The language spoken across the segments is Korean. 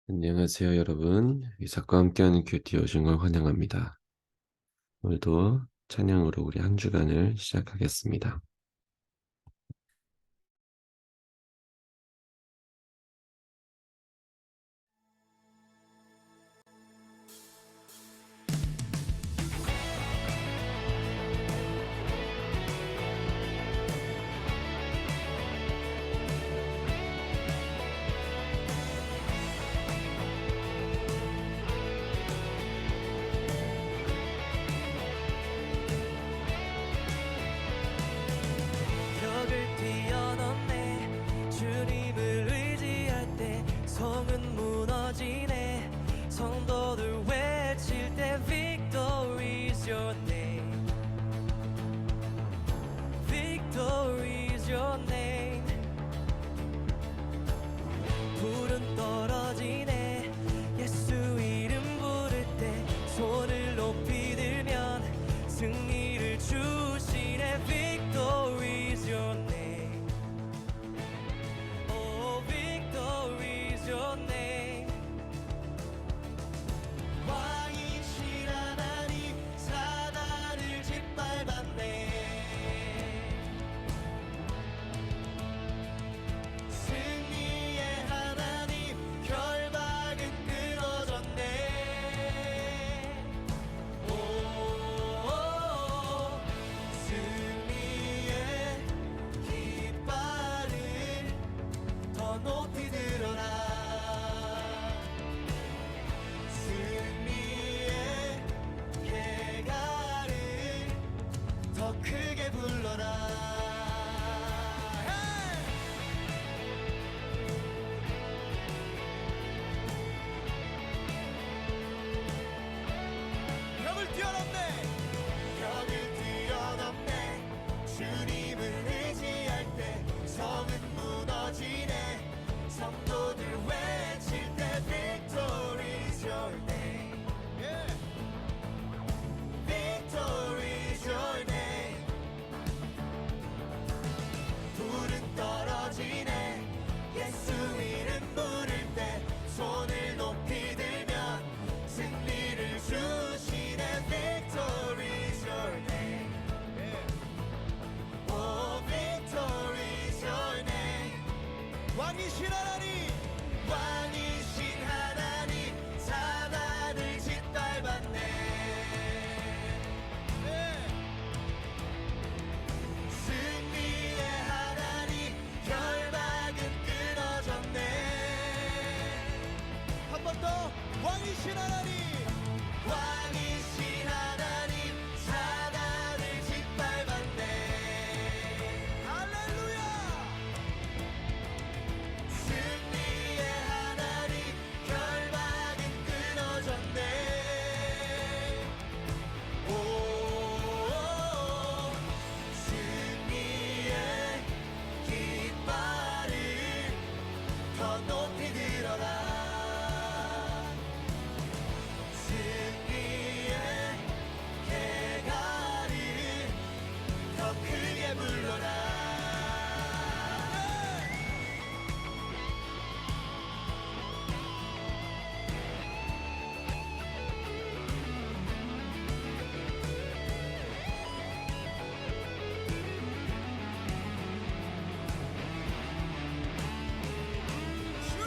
안녕하세요, 여러분. 이삭과 함께하는 큐티 오신 걸 환영합니다. 오늘도 찬양으로 우리 한 주간을 시작하겠습니다. 벽을 뛰어넘네. 주님을 의지할 때 성은 무너지네. 성도들 외칠 때 Victory is your name. Victory is your name. 불은 떨어지네. 예수 이름 부를 때 손을 높이 들면 승리를 주시네. Victory is your name. Oh, victory is your name. 왕이신 하나님 사단을 짓밟았네. 승리의 하나님 결박은 끊어졌네. 오, 승리의 깃발을 더 높이 들어라. 승리의 개가를 더 크게 불러라. 벽을 뛰어넘네. 벽을 뛰어넘네. 주님을 의지할 때 성은 무너지네. 성도들 외칠 때 Victory is your name. Victory is your name. 불은 떨어지네. 예수 이름 부를 때 손을 높이 들면 승리를 주시네. Victory is your name. Oh, victory is your name. 왕이신 하나님, 왕이신 하나님 사단을 짓밟았네. 승리의 하나님 결박은 끊어졌네. 한 번 더. 왕이신 하나님, 왕이신 하나님 사단을 짓밟았네. 할렐루야. 승리의 하나님 결박은 끊어졌네. 오, 승리의 깃발을 더 높이 들어라. 승리의 개가를 더 크게 불러라. 주여!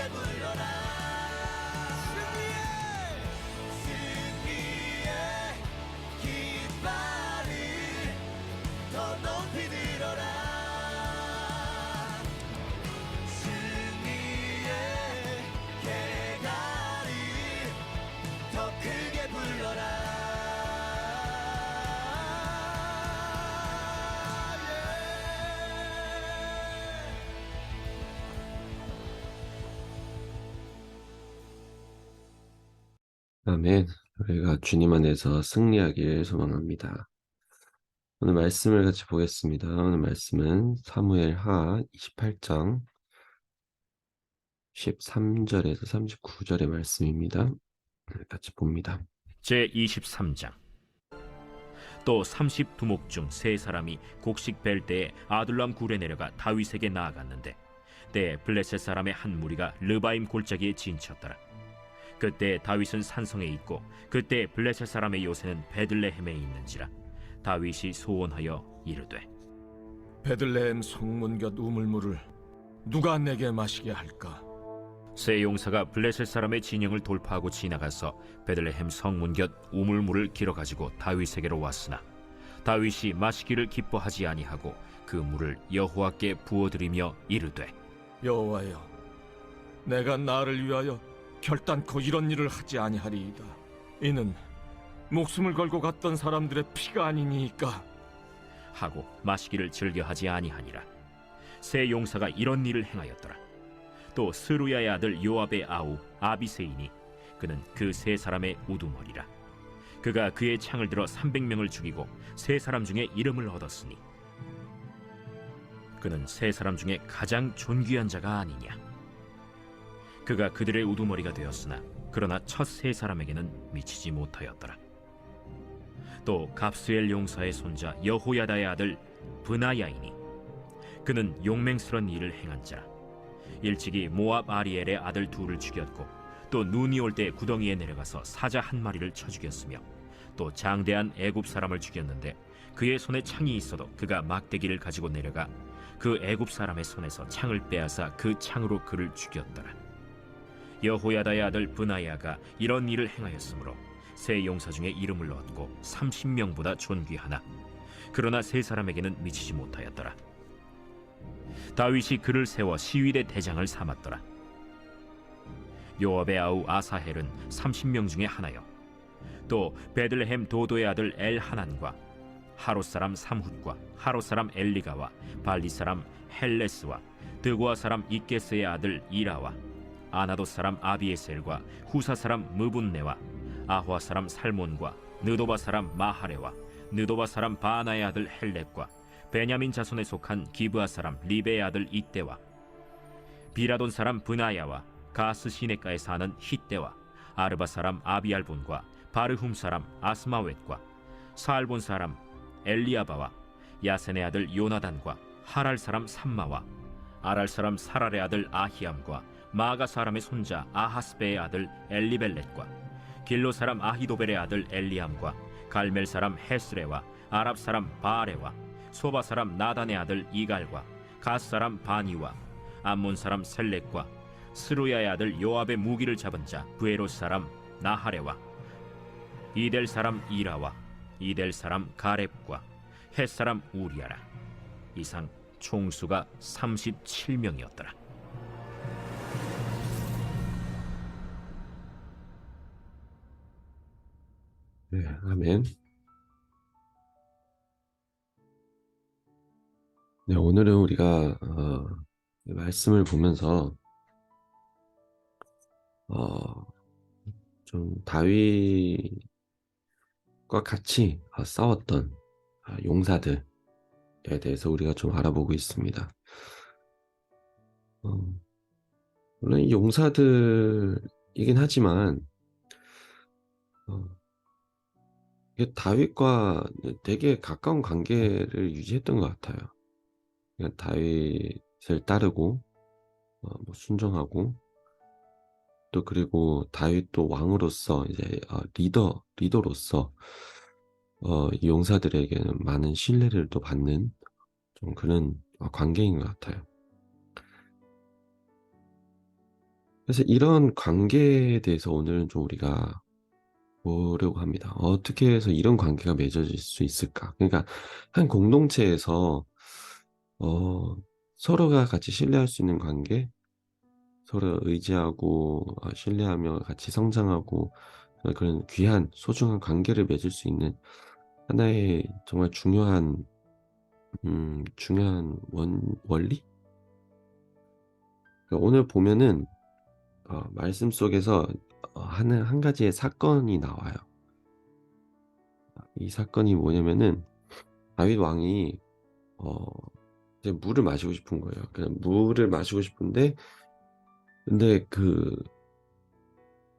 크게 불러라 승리의 깃발을 더 높이 들어라 승리의 개가를 더 크게 불러라 아멘. 우리가 주님 안에서 승리하길 소망합니다. 오늘 말씀을 같이 보겠습니다. 오늘 말씀은 사무엘하 28장 13절에서 39절의 말씀입니다. 같이 봅니다. 제23장. 또 30두목 중 세 사람이 곡식 벨 때에 아둘람 굴에 내려가 다윗에게 나아갔는데 때에 블레셋 사람의 한 무리가 르바임 골짜기에 진쳤더라. 그때 다윗은 산성에 있고 그때 블레셋 사람의 요새는 베들레헴에 있는지라. 다윗이 소원하여 이르되 베들레헴 성문 곁 우물물을 누가 내게 마시게 할까? 세 용사가 블레셋 사람의 진영을 돌파하고 지나가서 베들레헴 성문 곁 우물물을 길어 가지고 다윗에게로 왔으나 다윗이 마시기를 기뻐하지 아니하고 그 물을 여호와께 부어드리며 이르되 여호와여, 내가 나를 위하여 결단코 이런 일을 하지 아니하리이다. 이는 목숨을 걸고 갔던 사람들의 피가 아니니이까. 하고 마시기를 즐겨하지 아니하니라. 세 용사가 이런 일을 행하였더라. 또 스루야의 아들 요압의 아우 아비세이니 그는 그 세 사람의 우두머리라. 그가 그의 창을 들어 300명을 죽이고 세 사람 중에 이름을 얻었으니 그는 세 사람 중에 가장 존귀한 자가 아니냐. 그가 그들의 우두머리가 되었으나 그러나 첫 세 사람에게는 미치지 못하였더라. 또 갑스엘 용사의 손자 여호야다의 아들 브나야이니 그는 용맹스런 일을 행한 자라. 일찍이 모압 아리엘의 아들 둘을 죽였고 또 눈이 올 때 구덩이에 내려가서 사자 한 마리를 쳐 죽였으며 또 장대한 애굽 사람을 죽였는데 그의 손에 창이 있어도 그가 막대기를 가지고 내려가 그 애굽 사람의 손에서 창을 빼앗아 그 창으로 그를 죽였더라. 여호야다의 아들 브나야가 이런 일을 행하였으므로 세 용사 중에 이름을 얻고 30명보다 존귀하나 그러나 세 사람에게는 미치지 못하였더라. 다윗이 그를 세워 시위대 대장을 삼았더라. 요압의 아우 아사헬은 30명 중에 하나요. 또 베들레헴 도도의 아들 엘하난과 하롯 사람 삼훗과 하롯 사람 엘리가와 발리 사람 헬레스와 드고아 사람 이게스의 아들 이라와 아나도 사람 아비에셀과 후사 사람 무분네와 아화 사람 살몬과 느도바 사람 마하레와 느도바 사람 바나의 아들 헬렉과 베냐민 자손에 속한 기브아 사람 리베의 아들 이때와 비라돈 사람 브나야와 가스 시네가에 사는 히때와 아르바 사람 아비알본과 바르훔 사람 아스마웻과 사알본 사람 엘리아바와 야센의 아들 요나단과 하랄 사람 삼마와 아랄 사람 사랄의 아들 아히암과 마가 사람의 손자 아하스베의 아들 엘리벨렛과 길로 사람 아히도벨의 아들 엘리암과 갈멜 사람 헤스레와 아랍 사람 바레와 소바 사람 나단의 아들 이갈과 가스 사람 바니와 암몬 사람 셀렉과 스루야의 아들 요압의 무기를 잡은 자 부에롯 사람 나하레와 이델 사람 이라와 이델 사람 가렙과 헷 사람 우리아라. 이상 총수가 37명이었더라. 네, 아멘. 네, 오늘은 우리가 말씀을 보면서 좀 다윗과 같이 싸웠던 용사들에 대해서 우리가 좀 알아보고 있습니다. 물론 이 용사들이긴 하지만 이게 다윗과 되게 가까운 관계를 유지했던 것 같아요. 그러니까 다윗을 따르고 뭐 순종하고 또 그리고 다윗도 왕으로서 이제 리더로서 이 용사들에게는 많은 신뢰를 또 받는 좀 그런 관계인 것 같아요. 그래서 이런 관계에 대해서 오늘은 좀 우리가 보려고 합니다. 어떻게 해서 이런 관계가 맺어질 수 있을까? 그러니까 한 공동체에서 어, 서로가 같이 신뢰할 수 있는 관계, 서로 의지하고 신뢰하며 같이 성장하고 그런 귀한 소중한 관계를 맺을 수 있는 하나의 정말 중요한 원리? 그러니까 오늘 보면은 말씀 속에서 한 가지의 사건이 나와요. 이 사건이 뭐냐면은 다윗 왕이 어 이제 물을 마시고 싶은 거예요. 그냥 물을 마시고 싶은데 근데 그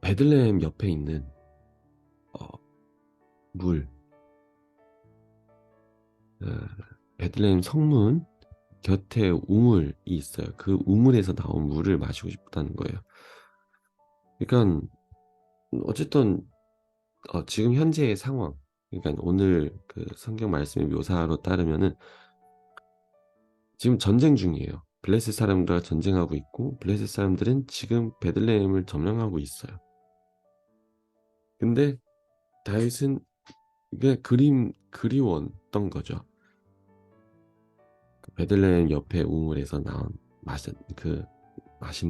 베들레헴 옆에 있는 어 물 어 베들레헴 성문 곁에 우물이 있어요. 그 우물에서 나온 물을 마시고 싶다는 거예요. 그러니깐 어쨌든 지금 현재의 상황, 그러니까 오늘 그 성경 말씀의 묘사로 따르면은 지금 전쟁 중이에요. 블레셋 사람들과 전쟁하고 있고 블레셋 사람들은 지금 베들레헴을 점령하고 있어요. 근데 다윗은 이게 그리웠던 거죠. 그 베들레헴 옆에 우물에서 나온 마신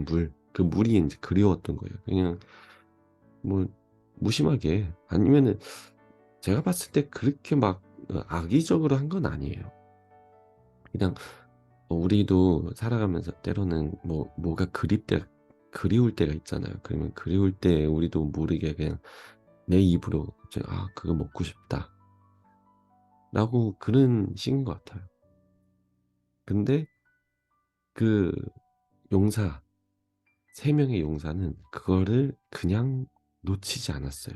물, 그 물이 인제 그리웠던 거예요. 그냥 뭐 무심하게, 아니면은 제가 봤을 때 그렇게 막 악의적으로 한 건 아니에요. 그냥 우리도 살아가면서 때로는 뭐가 그리울 때가 있잖아요. 그러면 그리울 때 우리도 모르게 그냥 내 입으로 이제 '아 그거 먹고 싶다.'라고 그런 식인 것 같아요. 근데 그 용사, 3 명의 용사는 그거를 그냥 놓치지 않았어요.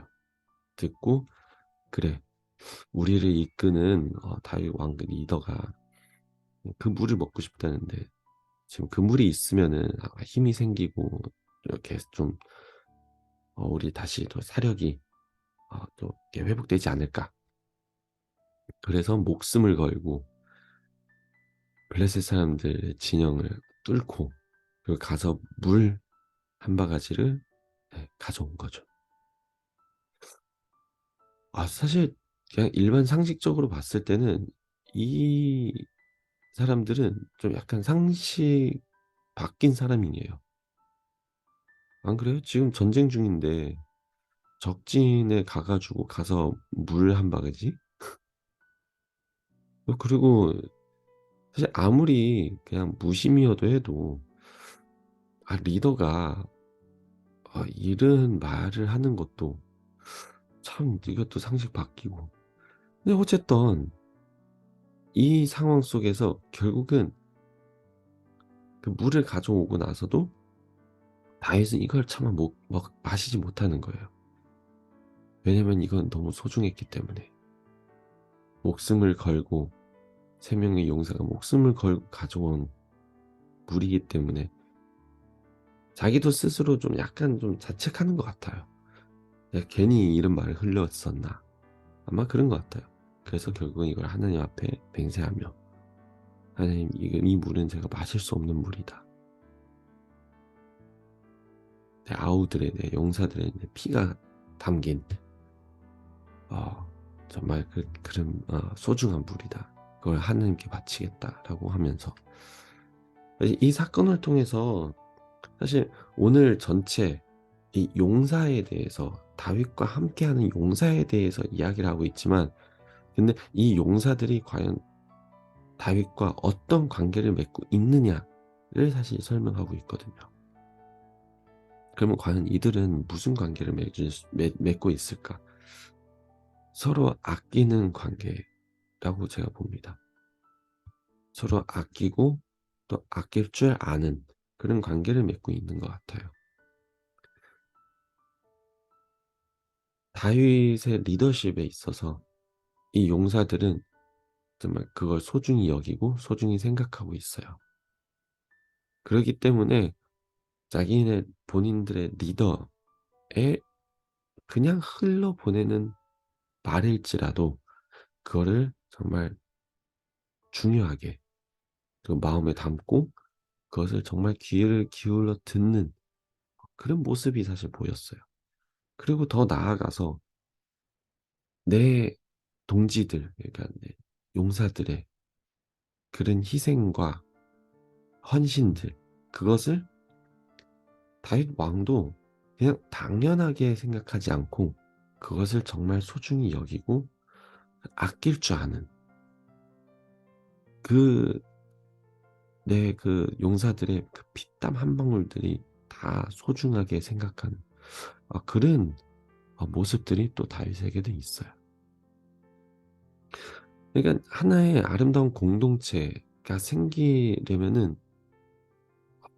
듣고 '그래, 우리를 이끄는 다윗 왕 그 리더가 그 물을 먹고 싶다는데 지금 그 물이 있으면은 힘이 생기고 이렇게 좀 우리 다시 또 사력이 또 이렇게 회복되지 않을까.' 그래서 목숨을 걸고 블레셋 사람들의 진영을 뚫고 그리고 가서 물 한 바가지를 가져온 거죠. 사실 그냥 일반 상식적으로 봤을 때는 이 사람들은 좀 약간 상식 바뀐 사람이에요. 안 그래요? 지금 전쟁 중인데 적진에 가서 물 한 바가지? 그리고 사실 아무리 그냥 무심이어도 해도 리더가 이런 말을 하는 것도 참 이것도 상식 바뀌고. 근데 어쨌든 이 상황 속에서 결국은 그 물을 가져오고 나서도 다윗은 이걸 차마 마시지 못하는 거예요. 왜냐면 이건 너무 소중했기 때문에. 목숨을 걸고 3 명의 용사가 목숨을 걸고 가져온 물이기 때문에 자기도 스스로 좀 약간 좀 자책하는 것 같아요. '내가 괜히 이런 말을 흘렸었나.' 아마 그런 것 같아요. 그래서 결국은 이걸 하나님 앞에 맹세하며 '하나님, 이 물은 제가 마실 수 없는 물이다. 내 용사들의 내 피가 담긴 어 정말 그런 소중한 물이다. 그걸 하나님께 바치겠다.'라고 하면서 이 사건을 통해서 사실 오늘 전체 이 용사에 대해서, 다윗과 함께하는 용사에 대해서 이야기를 하고 있지만 근데 이 용사들이 과연 다윗과 어떤 관계를 맺고 있느냐를 사실 설명하고 있거든요. 그러면 과연 이들은 무슨 관계를 맺고 있을까? 서로 아끼는 관계라고 제가 봅니다. 서로 아끼고 또 아낄 줄 아는 그런 관계를 맺고 있는 것 같아요. 다윗의 리더십에 있어서 이 용사들은 정말 그걸 소중히 여기고 소중히 생각하고 있어요. 그렇기 때문에 본인들의 리더에 그냥 흘려보내는 말일지라도 그거를 정말 중요하게 그 마음에 담고 그것을 정말 귀를 기울여 듣는 그런 모습이 사실 보였어요. 그리고 더 나아가서 내 동지들, 그러니까 내 용사들의 그런 희생과 헌신들, 그것을 다윗 왕도 그냥 당연하게 생각하지 않고 그것을 정말 소중히 여기고 아낄 줄 아는, 그 내 그 용사들의 그 피땀 한 방울들이 다 소중하게 생각하는 그런 모습들이 또 다윗에게도 있어요. 그러니까 하나의 아름다운 공동체가 생기려면은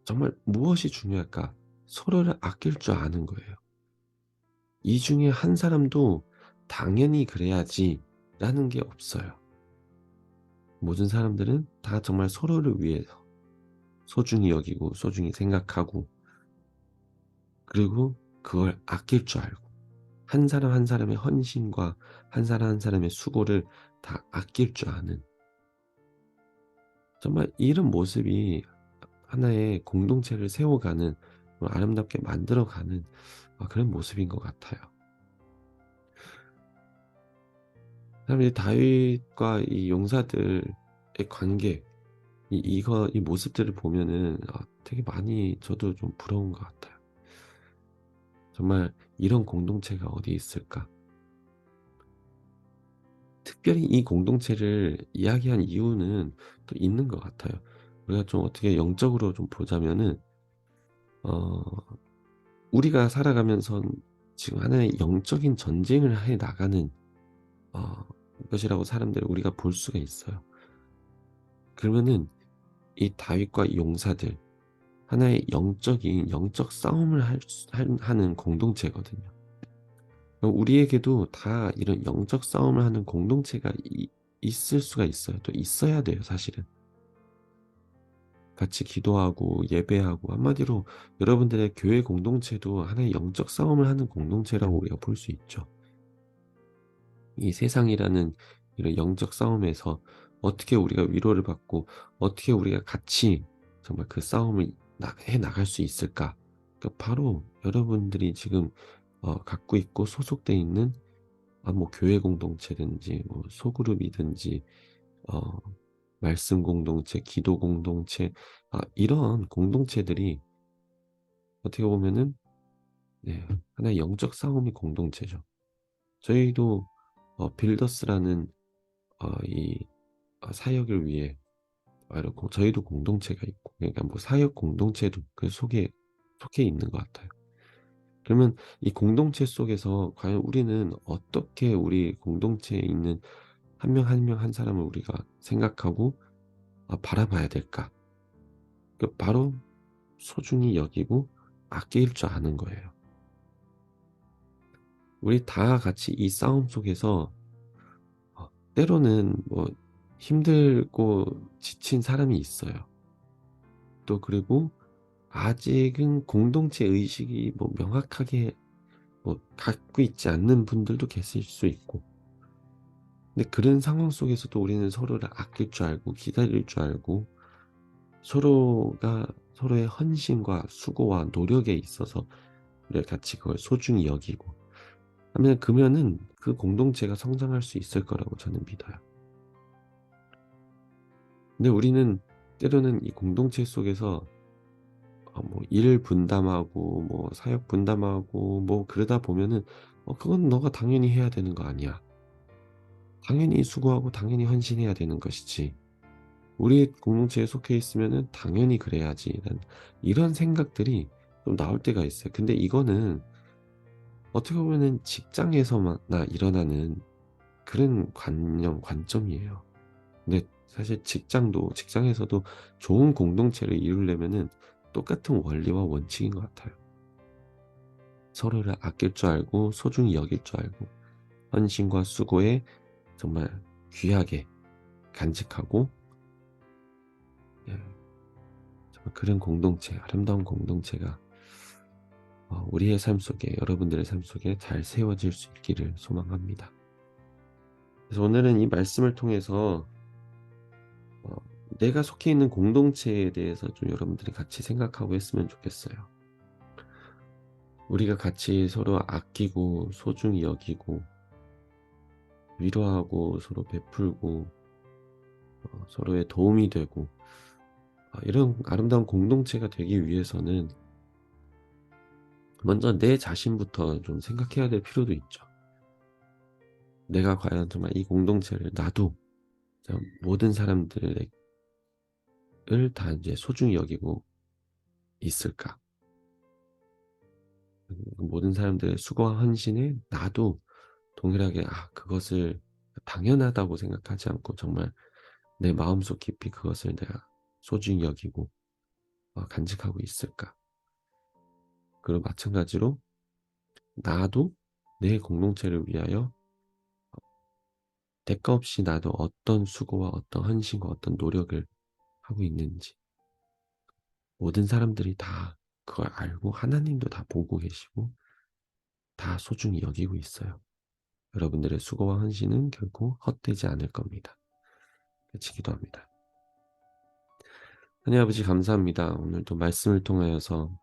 정말 무엇이 중요할까? 서로를 아낄 줄 아는 거예요. 이 중에 한 사람도 당연히 그래야지라는 게 없어요. 모든 사람들은 다 정말 서로를 위해서 소중히 여기고 소중히 생각하고, 그리고 그걸 아낄 줄 알고, 한 사람 한 사람의 헌신과 한 사람 한 사람의 수고를 다 아낄 줄 아는, 정말 이런 모습이 하나의 공동체를 세워가는, 아름답게 만들어가는 그런 모습인 것 같아요. 그다음에 다윗과 이 용사들의 관계, 이 모습들을 보면은 되게 많이 저도 좀 부러운 것 같아요. 정말 이런 공동체가 어디 있을까? 특별히 이 공동체를 이야기한 이유는 또 있는 것 같아요. 우리가 좀 어떻게 영적으로 좀 보자면은 어 우리가 살아가면서 지금 하나의 영적인 전쟁을 해 나가는 어 것이라고 사람들을 우리가 볼 수가 있어요. 그러면은 이 다윗과 이 용사들, 하나의 영적 싸움을 하는 공동체거든요. 우리에게도 다 이런 영적 싸움을 하는 공동체가 있을 수가 있어요. 또 있어야 돼요, 사실은. 같이 기도하고 예배하고, 한마디로 여러분들의 교회 공동체도 하나의 영적 싸움을 하는 공동체라고 우리가 볼 수 있죠. 이 세상이라는 이런 영적 싸움에서 어떻게 우리가 위로를 받고 어떻게 우리가 같이 정말 그 싸움을 해 나갈 수 있을까? 바로 여러분들이 지금 갖고 있고 소속돼 있는 뭐 교회 공동체든지 뭐 소그룹이든지 어 말씀 공동체, 기도 공동체, 이런 공동체들이 어떻게 보면은 네, 하나의 영적 싸움이 공동체죠. 저희도 빌더스라는 이 사역을 위해 이렇고 저희도 공동체가 있고, 그러니까 뭐 사역 공동체도 그 속에 있는 것 같아요. 그러면 이 공동체 속에서 과연 우리는 어떻게 우리 공동체에 있는 한 명 한 명 한 사람을 우리가 생각하고 바라봐야 될까? 바로 소중히 여기고 아낄 줄 아는 거예요. 우리 다 같이 이 싸움 속에서 때로는 뭐 힘들고 지친 사람이 있어요. 또 그리고 아직은 공동체 의식이 뭐 명확하게 갖고 있지 않는 분들도 계실 수 있고, 근데 그런 상황 속에서도 우리는 서로를 아낄 줄 알고 기다릴 줄 알고, 서로가 서로의 헌신과 수고와 노력에 있어서 우리가 같이 그걸 소중히 여기고 하면, 그러면은 그 공동체가 성장할 수 있을 거라고 저는 믿어요. 근데 우리는 때로는 이 공동체 속에서 뭐 일 분담하고 뭐 사역 분담하고 뭐 그러다 보면은 그건 너가 당연히 해야 되는 거 아니야. 당연히 수고하고 당연히 헌신해야 되는 것이지. 우리 공동체에 속해 있으면은 당연히 그래야지라는 이런 생각들이 좀 나올 때가 있어요. 근데 이거는 어떻게 보면은 직장에서만 일어나는 그런 관점이에요. 근데 사실 직장에서도 좋은 공동체를 이루려면은 똑같은 원리와 원칙인 것 같아요. 서로를 아낄 줄 알고 소중히 여길 줄 알고 헌신과 수고에 정말 귀하게 간직하고, 예, 정말 그런 공동체, 아름다운 공동체가 우리의 삶 속에, 여러분들의 삶 속에 잘 세워질 수 있기를 소망합니다. 그래서 오늘은 이 말씀을 통해서 어, 내가 속해 있는 공동체에 대해서 좀 여러분들이 같이 생각하고 했으면 좋겠어요. 우리가 같이 서로 아끼고 소중히 여기고 위로하고 서로 베풀고 서로의 도움이 되고 이런 아름다운 공동체가 되기 위해서는 먼저 내 자신부터 좀 생각해야 될 필요도 있죠. 내가 과연 정말 이 공동체를 나도 모든 사람들을 다 이제 소중히 여기고 있을까? 모든 사람들의 수고와 헌신에 나도 동일하게 그것을 당연하다고 생각하지 않고 정말 내 마음속 깊이 그것을 내가 소중히 여기고 간직하고 있을까? 그리고 마찬가지로 나도 내 공동체를 위하여 대가 없이 나도 어떤 수고와 어떤 헌신과 어떤 노력을 하고 있는지 모든 사람들이 다 그걸 알고 하나님도 다 보고 계시고 다 소중히 여기고 있어요. 여러분들의 수고와 헌신은 결코 헛되지 않을 겁니다. 같이 기도합니다. 하나님 아버지 감사합니다. 오늘도 말씀을 통하여서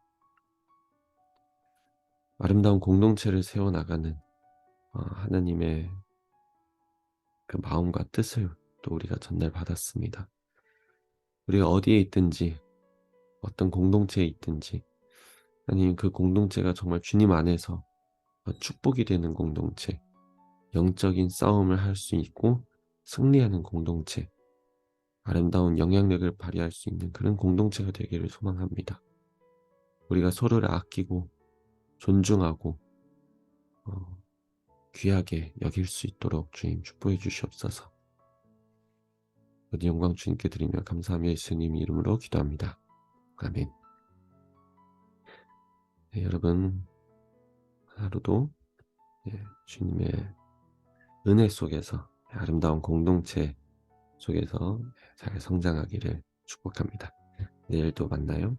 아름다운 공동체를 세워나가는 하나님의 그 마음과 뜻을 또 우리가 전달받았습니다. 우리가 어디에 있든지 어떤 공동체에 있든지 하나님 그 공동체가 정말 주님 안에서 축복이 되는 공동체, 영적인 싸움을 할 수 있고 승리하는 공동체, 아름다운 영향력을 발휘할 수 있는 그런 공동체가 되기를 소망합니다. 우리가 서로를 아끼고 존중하고 귀하게 여길 수 있도록 주님 축복해 주시옵소서. 모든 영광 주님께 드리며 감사하며 예수님 이름으로 기도합니다. 아멘. 네, 여러분 하루도 주님의 은혜 속에서 아름다운 공동체 속에서 잘 성장하기를 축복합니다. 내일 또 만나요.